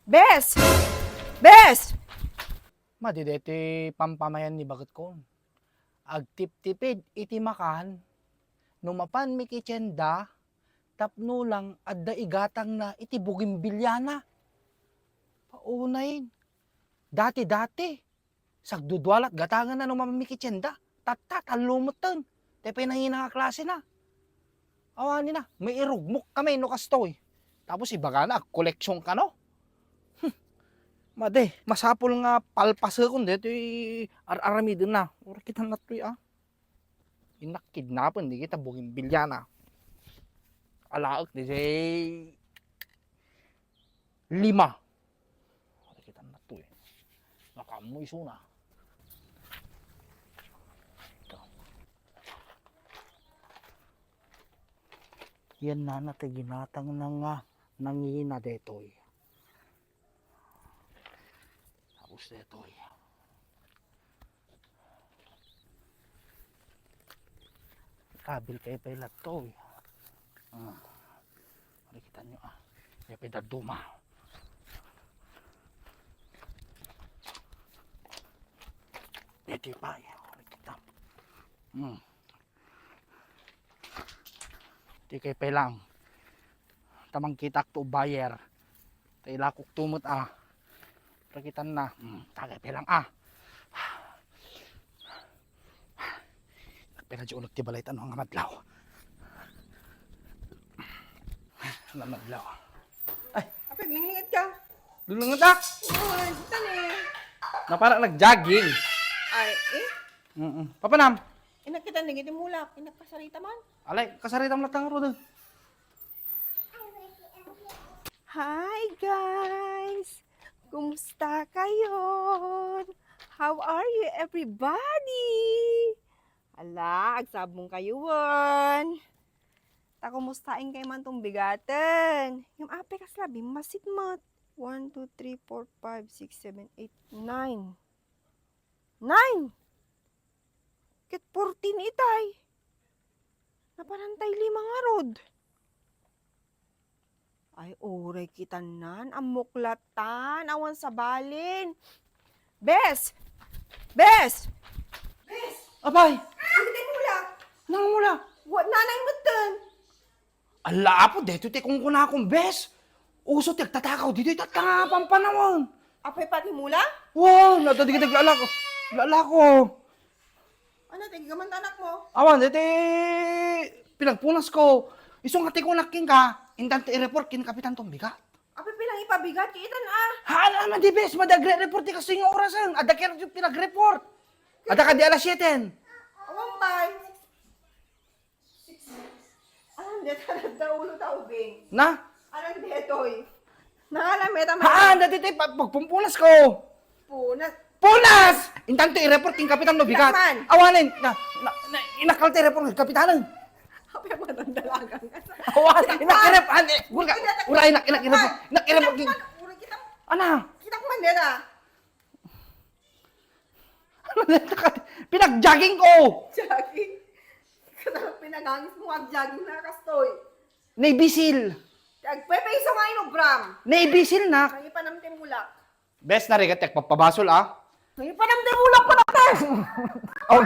Bes! Bes! Madidete pampamayan ni bagat ko. Agtip-tipid iti makan, numapan mi kitsyenda, tapno lang adda igatang na iti bugimbilyana. Paunayin, dati-dati, sagdudwalat gatangan na numapan mi kitsyenda, tatalumutan, tepe nangina nga klase na. Awani na, may irugmok kami no kastoy. Tapos ibaga na, koleksyon ka no? Made, masapol nga palpasa ko dito ar-arami din na. Ora kita na to Inak-kidnapan, di kita buging bilyana. Alaak di say 5. Ora kita na to Nakamoy suna. Yan na natin ginatang na nga nangina dito Tapos dito kabil kayo pa ilat to Makikita nyo Kaya pa duma. Ito pa Makikita. Ito kayo pa lang. Tamang kitak to buyer. Tayo lakok tumot Rakitan na. Tagay pa lang Pero dyan ulag tibalay tanong nga madlaw. Madlaw. Ay, Apag, linglingad ka. lulungan tak. Uy, tani. Na parang nag-jogging. Ay, Papanam. Inakita na giti mulak. Inakasarita man. Alay, kasarita mo latang ro Hi guys! Kumusta kayo? How are you everybody? Ala, agsabong kayo won. Ta kumustahin kay man tong bigaten. Yung ape kas labi masidmat. 1 2 3 4 5 6 7 8 9. 9. Ket 14 itay. Napanantay 5 nga rod. Ay, oray kita nan, amuklatan, awan sa balin. Bes! Bes! Bes! Abay, Hindi mula. nang mula. Nanay mo ten. Ala po, dito ti kung kuna akong bes. Uso ti agtatakaw dito itat ka nga pampanawan. Apay pati mula? Wow, natadigitag lala ko. Lala ko. Ano, tigigaman anak mo? Awan, dito pinagpunas ko. Isong hati ko naking ka, indante i-report kin kapitan tong bigat. Apay pilang ipabigat, kiitan Haan naman di bes, madagre-report ti kasi yung orasan. Ada kaya yung pinag-report. Ada ka di alas 7. Awang tay. Anong dito na ulo taubing? Na? Anong detoy? Nangalam, meta Haan, dati ti pagpumpunas ko. punat. Punas! Indante i-report kin kapitan no bigat. Laman. Awanin, inakalte report kin kapitanan. Apay mo nang dalagang. Awan, inakirep, inakirep kin. Uray kita, Ana? kita manera. Pinag-jogging ko! Jogging. Kada pinagangis mo ang jogging na kastoy. Navy Seal. Agpepeso nga inogram. Navy Seal na. Nangi pa naman timulak. Best na rigatek, papabasol Nangi pa naman timulak pa natin. Oh,